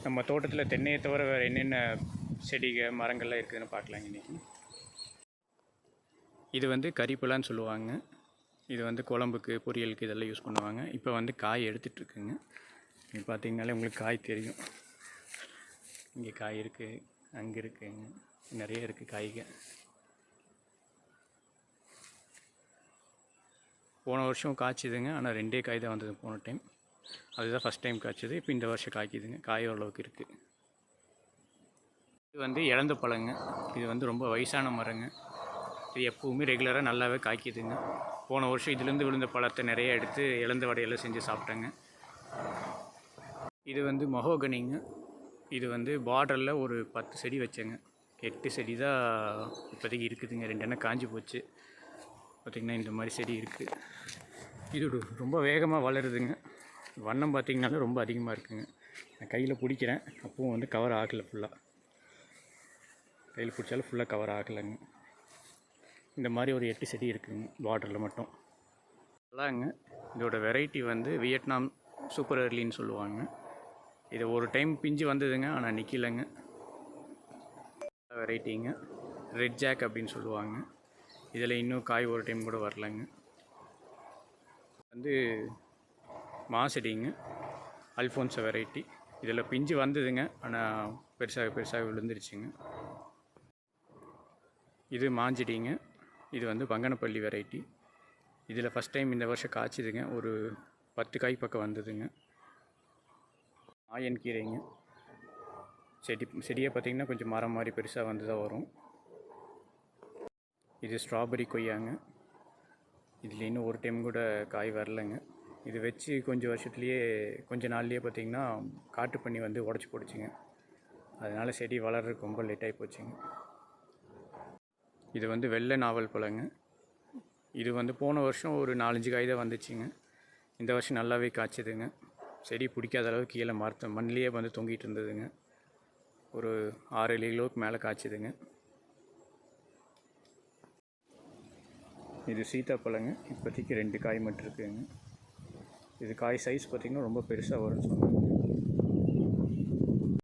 நம்ம தோட்டத்தில் தென்னையை தவிர வேறு என்னென்ன செடிகள் மரங்கள்லாம் இருக்குதுன்னு பார்க்கலாங்க இன்றைக்கி. இது வந்து கறிப்பலான்னு சொல்லுவாங்க. இது வந்து குழம்புக்கு பொரியலுக்கு இதெல்லாம் யூஸ் பண்ணுவாங்க. இப்போ வந்து காய் எடுத்துகிட்ருக்குங்க. இங்கே பார்த்தீங்கனாலே உங்களுக்கு காய் தெரியும். இங்கே காய் இருக்குது, அங்கே இருக்குங்க, நிறைய இருக்குது காய்கள். போன வருஷம் காய்ச்சிதுங்க, ஆனால் 2 காய் தான் வந்தது போன டைம். அதுதான் ஃபஸ்ட் டைம் காய்ச்சது. இப்போ இந்த வருஷம் காய்க்குதுங்க. காய் ஓரளவுக்கு இருக்குது. இது வந்து இழந்த பழங்க. இது வந்து ரொம்ப வயசான மரங்க. இது எப்போவுமே ரெகுலராக நல்லாவே காய்க்குதுங்க. போன வருஷம் இதுலேருந்து விழுந்த பழத்தை நிறைய எடுத்து இழந்த வடையெல்லாம் செஞ்சு சாப்பிட்டேங்க. இது வந்து மஹோகனிங்க. இது வந்து பார்டரில் ஒரு 10 செடி வச்சேங்க. 8 செடி தான் இப்போதைக்கு இருக்குதுங்க. 2 எண்ணெய் காஞ்சி போச்சு. பார்த்திங்கன்னா இந்த மாதிரி செடி இருக்குது. இது ரொம்ப வேகமாக வளருதுங்க. வண்ணம் பார்த்திங்கனாலும் ரொம்ப அதிகமாக இருக்குதுங்க. நான் கையில் பிடிக்கிறேன், அப்பவும் வந்து கவர் ஆகலை. ஃபுல்லாக கையில் பிடிச்சாலும் ஃபுல்லாக கவர் ஆகலைங்க. இந்த மாதிரி ஒரு 8 செடி இருக்குதுங்க பார்டரில் மட்டும். நல்லாங்க. இதோட வெரைட்டி வந்து வியட்நாம் சூப்பர் எர்லின்னு சொல்லுவாங்க. இது ஒரு டைம் பிஞ்சு வந்ததுங்க, ஆனால் நிற்கலைங்க. வெரைட்டிங்க ரெட் ஜாக் அப்படின்னு சொல்லுவாங்க. இதில் இன்னும் காய் ஒரு டைம் கூட வரலைங்க. வந்து மாசெடிங்க, அல்ஃபோன்ஸோ வெரைட்டி. இதில் பிஞ்சு வந்ததுங்க, ஆனால் பெருசாக விழுந்துருச்சுங்க. இது மாஞ்செடிங்க. இது வந்து பங்கனப்பள்ளி வெரைட்டி. இதில் ஃபஸ்ட் டைம் இந்த வருஷம் காய்ச்சிதுங்க. ஒரு 10 காய் பக்கம் வந்ததுங்க. ஆயன் கீரைங்க. செடியை பார்த்திங்கன்னா கொஞ்சம் மரம் மாதிரி பெருசாக வந்து தான் வரும். இது ஸ்ட்ராபெரி கொய்யாங்க. இதில் இன்னும் ஒரு டைம் கூட காய் வரலைங்க. இது வச்சு கொஞ்ச நாள்லேயே பார்த்திங்கன்னா காட்டு பண்ணி வந்து உடச்சி போடுச்சுங்க. அதனால் செடி வளர்றதுக்கு ரொம்ப லேட்டாகி போச்சுங்க. இது வந்து வெள்ளை நாவல் பழங்க. இது வந்து போன வருஷம் ஒரு 4-5 காய் தான் வந்துச்சுங்க. இந்த வருஷம் நல்லாவே காய்ச்சதுங்க. செடி பிடிக்காத அளவுக்கு கீழே மண்ணிலேயே வந்து தொங்கிட்டு இருந்ததுங்க. ஒரு 6-7 கிலோவுக்கு மேலே காய்ச்சதுங்க. இது சீத்தாப்பழங்க. இப்போதைக்கு 2 காய் மட்டும் இருக்குதுங்க. இது காய் சைஸ் பார்த்திங்கன்னா ரொம்ப பெருசாக வரும்னு சொன்னாங்க.